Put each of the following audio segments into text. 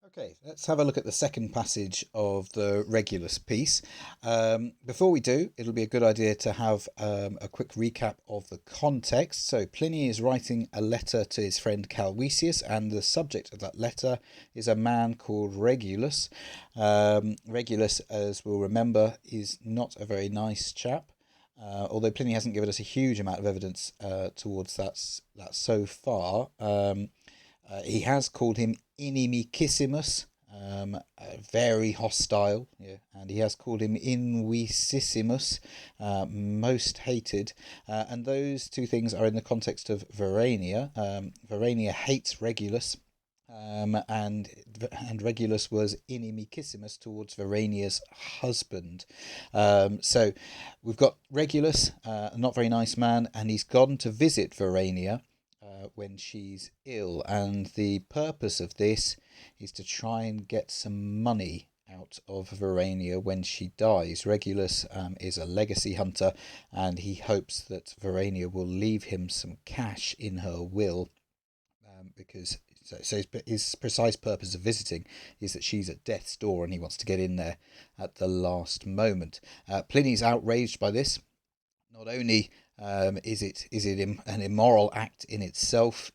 Okay, let's have a look at the second passage of the Regulus piece. Before we do, it'll be a good idea to have a quick recap of the context. So, Pliny is writing a letter to his friend Calvisius, and the subject of that letter is a man called Regulus. Regulus, as we'll remember, is not a very nice chap. Although Pliny hasn't given us a huge amount of evidence towards that so far. He has called him Inimikissimus, very hostile, yeah, and he has called him Invisissimus, most hated, and those two things are in the context of Verania. Verania hates Regulus, and Regulus was Inimikissimus towards Verania's husband. So we've got Regulus, a not very nice man, and he's gone to visit Verania when she's ill, and the purpose of this is to try and get some money out of Verania when she dies. Regulus is a legacy hunter, and he hopes that Verania will leave him some cash in her will, because his precise purpose of visiting is that she's at death's door and he wants to get in there at the last moment. Pliny's outraged by this. Not only is it an immoral act in itself,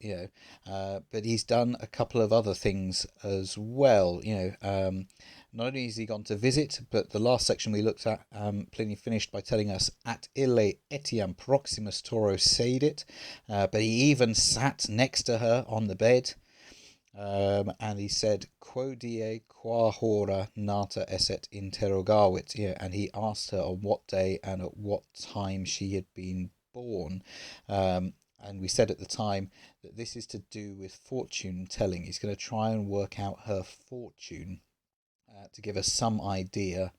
but he's done a couple of other things as well. Not only has he gone to visit, but the last section we looked at, Pliny finished by telling us at ille etiam proximus toro sedit, but he even sat next to her on the bed. And he said, "Quo die qua hora nata esset interrogavit," and he asked her on what day and at what time she had been born. And we said at the time that this is to do with fortune telling. He's going to try and work out her fortune to give us some idea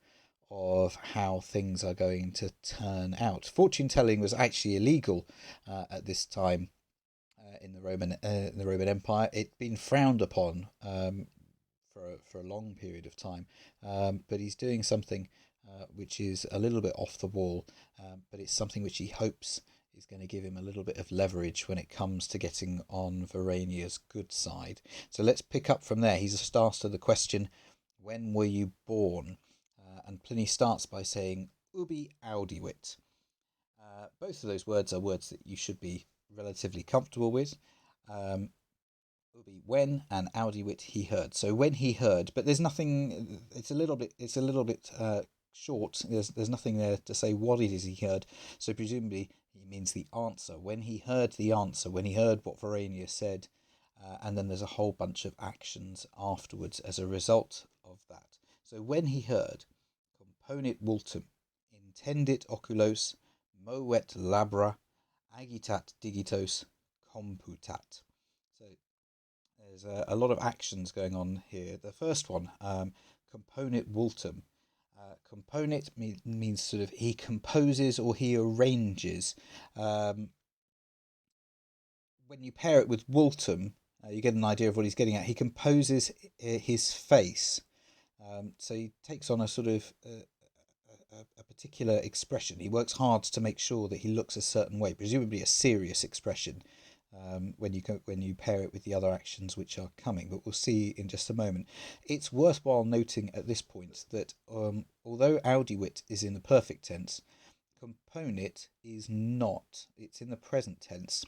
of how things are going to turn out. Fortune telling was actually illegal at this time in the Roman Empire. It'd been frowned upon for a long period of time, but he's doing something which is a little bit off the wall, but it's something which he hopes is going to give him a little bit of leverage when it comes to getting on Verania's good side. So let's pick up from there. He's just asked her the question, "When were you born?" And Pliny starts by saying, "Ubi audivit." Both of those words are words that you should be relatively comfortable with. Um, Ubi when, and audivit he heard. So when he heard, but there's nothing. It's a little bit short. There's nothing there to say what it is he heard. So presumably he means the answer. When he heard the answer, when he heard what Verania said, and then there's a whole bunch of actions afterwards as a result of that. So when he heard, componit vultum, intendit oculos, movet labra, agitat digitos, computat. So there's a lot of actions going on here. The first one, componit vultum. Componit means sort of he composes or he arranges. When you pair it with vultum, you get an idea of what he's getting at. He composes his face. So he takes on a sort of a particular expression. He works hard to make sure that he looks a certain way, presumably a serious expression, when you pair it with the other actions which are coming. But we'll see in just a moment. It's worthwhile noting at this point that although audivit is in the perfect tense, componit is not. It's in the present tense.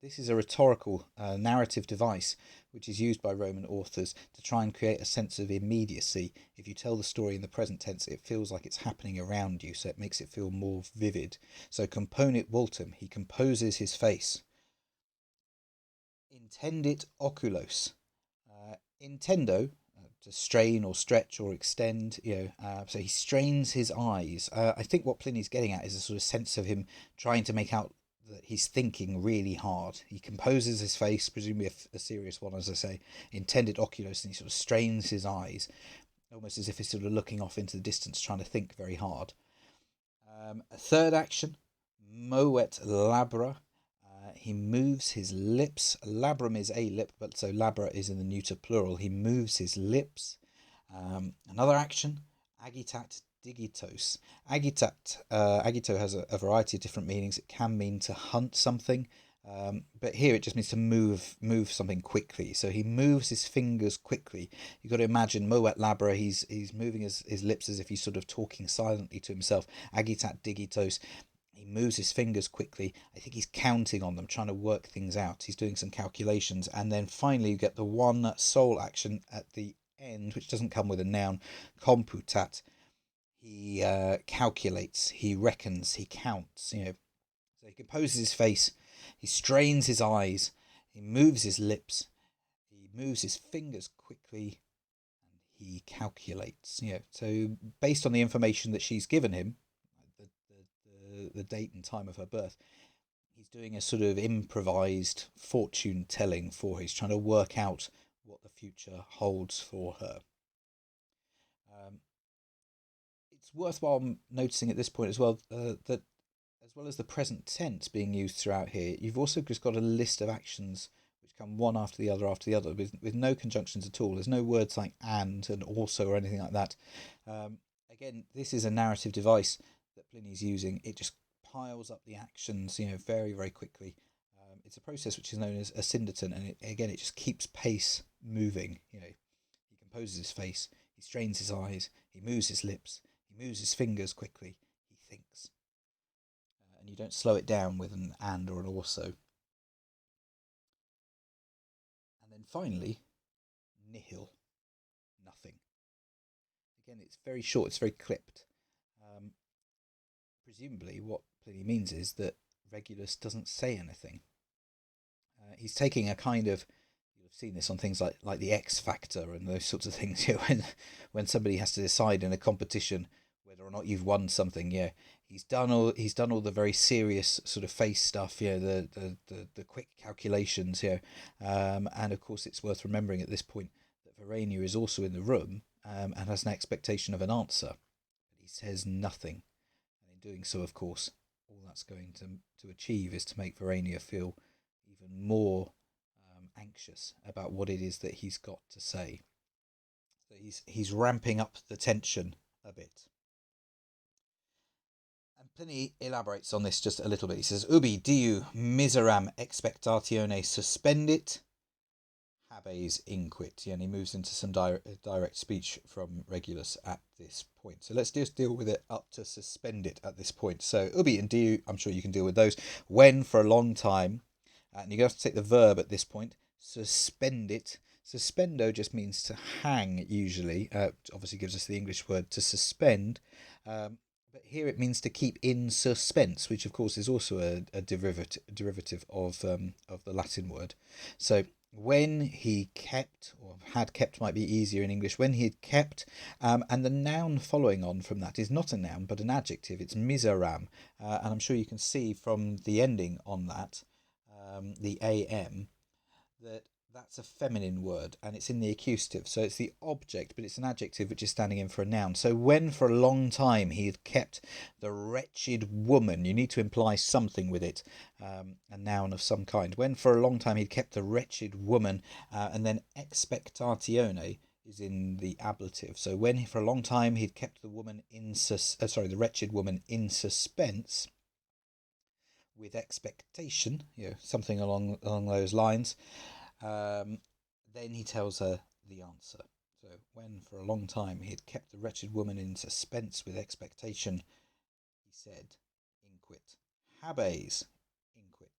This is a rhetorical narrative device which is used by Roman authors to try and create a sense of immediacy. If you tell the story in the present tense, it feels like it's happening around you, so it makes it feel more vivid. So componit vultum, he composes his face. Intendit oculos. Intendo, to strain or stretch or extend, so he strains his eyes. I think what Pliny's getting at is a sort of sense of him trying to make out that he's thinking really hard. He composes his face, presumably a serious one, as I say, intended oculos, and he sort of strains his eyes, almost as if he's sort of looking off into the distance, trying to think very hard. A third action, movet labra. He moves his lips. Labrum is a lip, but so labra is in the neuter plural. He moves his lips. Another action, agitat digitos. Agito has a variety of different meanings. It can mean to hunt something. But here it just means to move something quickly. So he moves his fingers quickly. You've got to imagine Moet Labra, he's moving his lips as if he's sort of talking silently to himself. Agitat digitos. He moves his fingers quickly. I think he's counting on them, trying to work things out. He's doing some calculations. And then finally you get the one sole action at the end, which doesn't come with a noun, computat. He calculates, he reckons, he counts, So he composes his face, he strains his eyes, he moves his lips, he moves his fingers quickly, and he calculates. So based on the information that she's given him, the date and time of her birth, he's doing a sort of improvised fortune telling for her. He's trying to work out what the future holds for her. It's worthwhile noticing at this point as well that as well as the present tense being used throughout here, you've also just got a list of actions which come one after the other, with no conjunctions at all. There's no words like and also or anything like that. Again, this is a narrative device that Pliny's using. It just piles up the actions, very, very quickly. It's a process which is known as a syndeton, and it just keeps pace moving. He composes his face, he strains his eyes, he moves his lips, he moves his fingers quickly, he thinks. And you don't slow it down with an and or an also. And then finally, nihil, nothing. Again, it's very short, it's very clipped. Presumably, what Pliny means is that Regulus doesn't say anything. He's taking a kind of, you'll have seen this on things like the X Factor and those sorts of things. When somebody has to decide in a competition whether or not you've won something. He's done all the very serious sort of face stuff. The quick calculations. And of course it's worth remembering at this point that Verania is also in the room and has an expectation of an answer, but he says nothing. And in doing so, of course, all that's going to achieve is to make Verania feel even more anxious about what it is that he's got to say. So he's ramping up the tension a bit. And Pliny elaborates on this just a little bit. He says, Ubi diu miseram expectatione suspendit, habes inquit. And he moves into some direct speech from Regulus at this point. So let's just deal with it up to suspend it at this point. So ubi and diu, I'm sure you can deal with those. When, for a long time, and you're going to have to take the verb at this point, suspend it. Suspendo just means to hang, usually. Obviously gives us the English word to suspend. But here it means to keep in suspense, which of course is also a derivative of the Latin word. So when he kept, or had kept might be easier in English, when he had kept, and the noun following on from that is not a noun but an adjective. It's miseram, and I'm sure you can see from the ending on that, the am, that's a feminine word and it's in the accusative, so it's the object but it's an adjective which is standing in for a noun. So when for a long time he had kept the wretched woman, you need to imply something with it, a noun of some kind. When for a long time he'd kept the wretched woman, and then expectatione is in the ablative. So when for a long time he'd kept the woman the wretched woman in suspense with expectation, something along those lines. Then he tells her the answer. So when for a long time he had kept the wretched woman in suspense with expectation, he said, inquit, habes, inquit.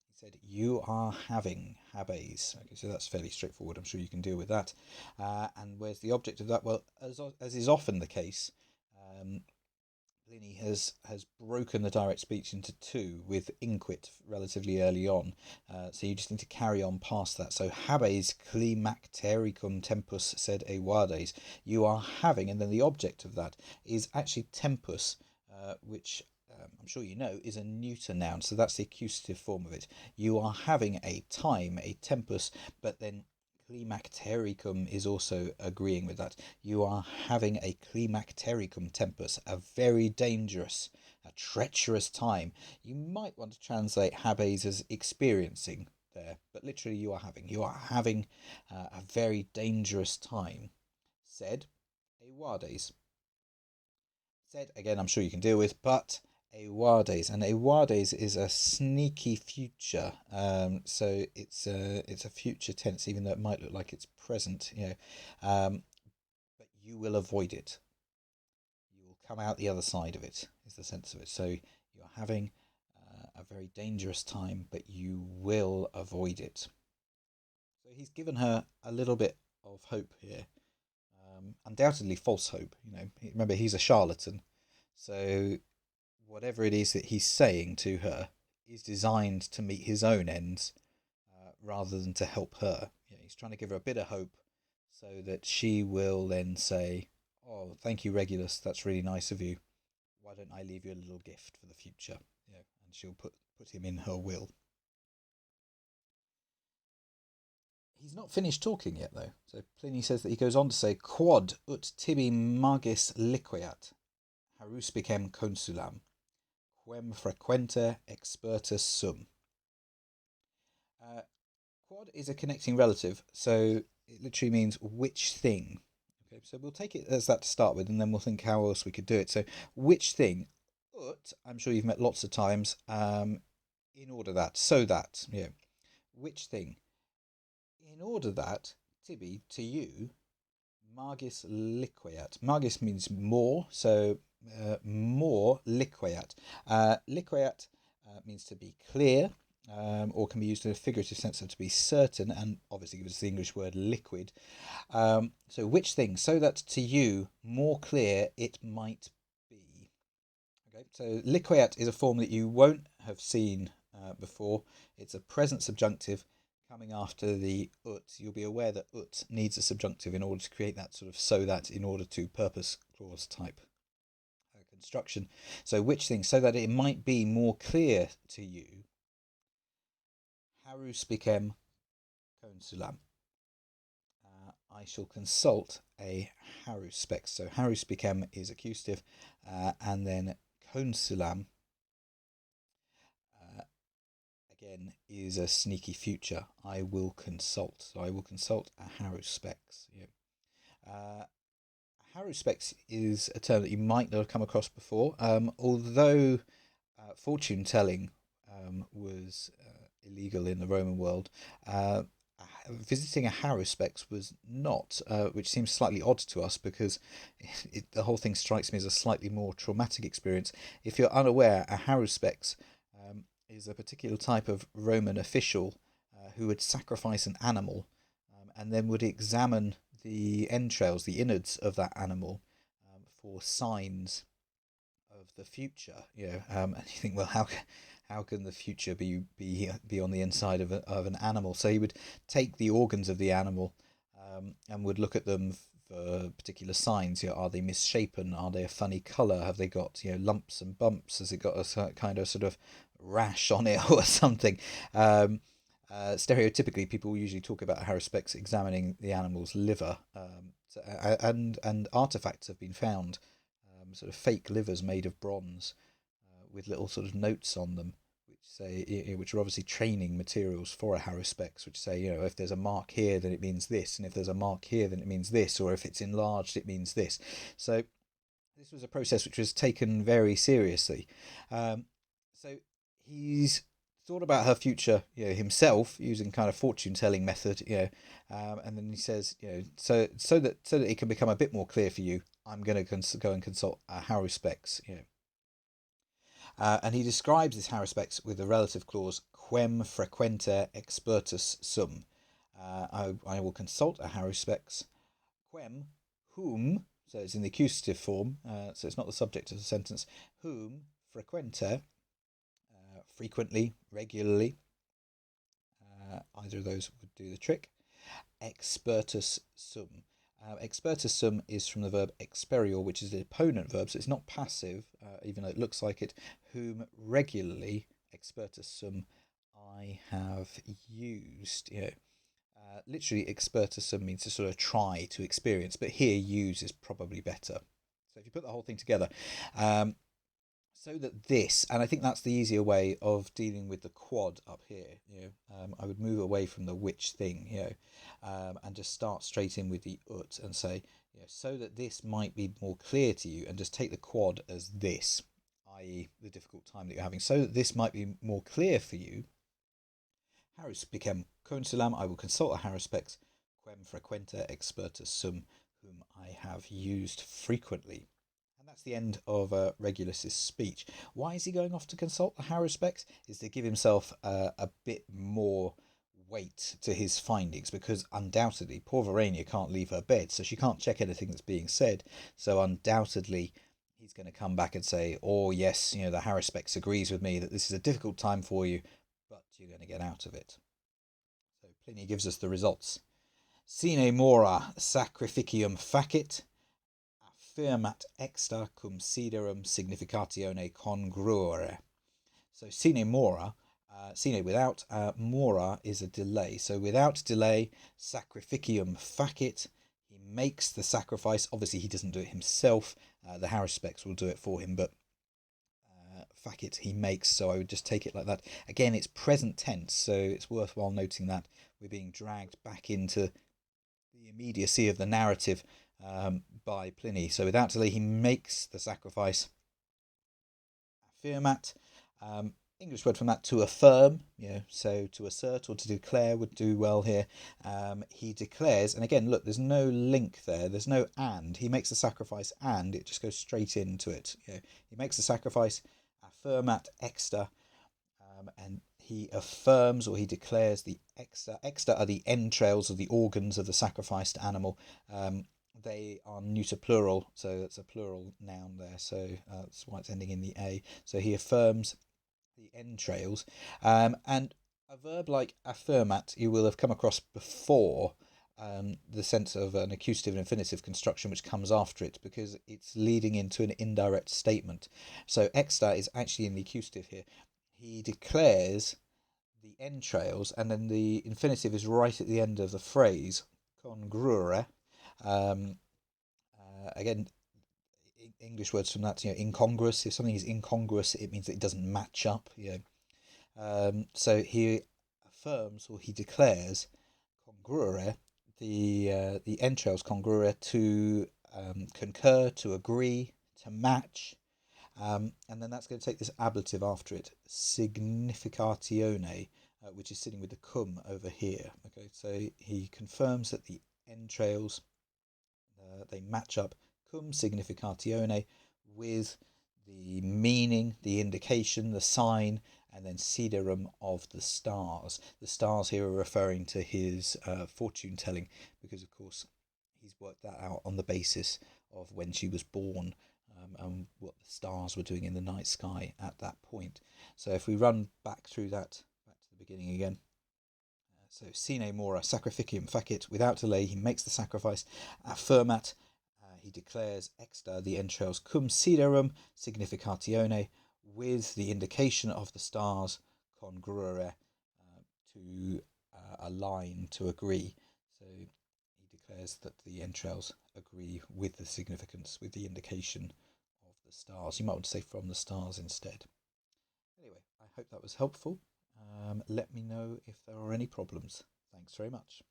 He said, you are having, habes. Okay, so that's fairly straightforward. I'm sure you can deal with that. And where's the object of that? Well, as is often the case, Pliny has broken the direct speech into two with inquit relatively early on, so you just need to carry on past that. So habes climactericum tempus sed evades, you are having, and then the object of that is actually tempus, which I'm sure you know is a neuter noun, so that's the accusative form of it. You are having a time, a tempus, but then climactericum is also agreeing with that. You are having a climactericum tempus, a very dangerous, a treacherous time. You might want to translate habes as experiencing there, but literally you are having a very dangerous time. Said evades. Said, again, I'm sure you can deal with, but Ewades, and Ewades is a sneaky future. So it's a future tense, even though it might look like it's present. But you will avoid it. You will come out the other side of it. Is the sense of it. So you're having a very dangerous time, but you will avoid it. So he's given her a little bit of hope here. Undoubtedly false hope. Remember, he's a charlatan. So whatever it is that he's saying to her is designed to meet his own ends rather than to help her. He's trying to give her a bit of hope so that she will then say, "Oh, thank you, Regulus. That's really nice of you. Why don't I leave you a little gift for the future?" And she'll put him in her will. He's not finished talking yet, though. So Pliny says that he goes on to say, "Quod ut tibi magis liqueat, haruspicem consulam, quem frequenter expertus sum." Quod is a connecting relative, so it literally means which thing. Okay, so we'll take it as that to start with, and then we'll think how else we could do it. So, which thing? Ut, I'm sure you've met lots of times. In order that, so that, which thing? In order that, tibi, to you, magis liqueat. Magis means more, so more liqueat. Liqueat means to be clear, or can be used in a figurative sense of to be certain, and obviously gives us the English word liquid. So which thing? So that to you, more clear it might be. Okay, so liqueat is a form that you won't have seen before. It's a present subjunctive coming after the ut. You'll be aware that ut needs a subjunctive in order to create that sort of so that in order to purpose clause type construction. So which thing? So that it might be more clear to you. Haruspicem consulam. I shall consult a haruspex. So haruspicem is accusative, and then consulam again is a sneaky future. I will consult. So I will consult a haruspex. Haruspex is a term that you might not have come across before, although fortune telling was illegal in the Roman world. Visiting a haruspex was not, which seems slightly odd to us because the whole thing strikes me as a slightly more traumatic experience. If you're unaware, a haruspex is a particular type of Roman official who would sacrifice an animal and then would examine the entrails, the innards of that animal for signs of the future. And you think, well, how can the future be on the inside of an animal? So he would take the organs of the animal and would look at them for particular signs. Are they misshapen? Are they a funny colour? Have they got lumps and bumps? Has it got a kind of sort of rash on it or something? Stereotypically, people usually talk about haruspex examining the animal's liver, and artifacts have been found, sort of fake livers made of bronze, with little sort of notes on them, which are obviously training materials for a haruspex, which say, if there's a mark here, then it means this, and if there's a mark here, then it means this, or if it's enlarged, it means this. So this was a process which was taken very seriously. So he's thought about her future, himself using kind of fortune telling method, and then he says, so that it can become a bit more clear for you, I'm going to go and consult a haruspex, and he describes this haruspex with the relative clause quem frequenter expertus sum. I will consult a haruspex. Quem, whom, so it's in the accusative form, so it's not the subject of the sentence. Whom frequenter, frequently, regularly. Either of those would do the trick. Expertus sum. Expertus sum is from the verb experior, which is the opponent verb, so it's not passive, even though it looks like it. Whom regularly, expertus sum, I have used. Literally, expertus sum means to sort of try to experience, but here use is probably better. So if you put the whole thing together, so that this, and I think that's the easier way of dealing with the quad up here. I would move away from the which thing, and just start straight in with the ut and say, so that this might be more clear to you, and just take the quad as this. i.e. the difficult time that you're having. So that this might be more clear for you, Harus bicem consulam, I will consult a haruspex, quem frequenter expertus sum, whom I have used frequently. And that's the end of Regulus's speech. Why is he going off to consult the haruspex? Is to give himself a bit more weight to his findings, because undoubtedly poor Verania can't leave her bed, so she can't check anything that's being said. So undoubtedly he's going to come back and say, oh yes, the haruspex agrees with me that this is a difficult time for you, but you're going to get out of it. So Pliny gives us the results. Sine mora sacrificium facit, affirmat exta cum siderum significatione congruere. So sine mora, sine without, mora is a delay. So without delay, sacrificium facit, he makes the sacrifice. Obviously he doesn't do it himself, the haruspex will do it for him, but facit he makes, so I would just take it like that. Again, it's present tense, so it's worthwhile noting that we're being dragged back into the immediacy of the narrative by Pliny. So without delay, he makes the sacrifice. Affirmat, English word from that, to affirm, so to assert or to declare would do well here. He declares, and again, look, there's no link there, there's no and. He makes the sacrifice and it just goes straight into it. He makes the sacrifice, affirmat exta, and he affirms or he declares the exta. Exta are the entrails of the organs of the sacrificed animal. They are neuter plural, so it's a plural noun there, so that's why it's ending in the A. So he affirms the entrails. And a verb like affirmat you will have come across before, the sense of an accusative and infinitive construction which comes after it, because it's leading into an indirect statement. So exta is actually in the accusative here. He declares the entrails, and then the infinitive is right at the end of the phrase, congruere. Again, English words from that, incongruous. If something is incongruous, it means that it doesn't match up. So he affirms or he declares congruere, the entrails congruere, to concur, to agree, to match. And then that's going to take this ablative after it, significatione, which is sitting with the cum over here. Okay, so he confirms that the entrails, they match up, cum significatione, with the meaning, the indication, the sign, and then siderum of the stars. The stars here are referring to his fortune telling, because of course he's worked that out on the basis of when she was born, and what the stars were doing in the night sky at that point. So if we run back through that, back to the beginning again. So sine mora sacrificium facit, without delay he makes the sacrifice. Affirmat, he declares exta, the entrails, cum siderum significatione, with the indication of the stars, congruere, to align, to agree. So he declares that the entrails agree with the significance, with the indication of the stars. You might want to say from the stars instead. Anyway, I hope that was helpful. Let me know if there are any problems. Thanks very much.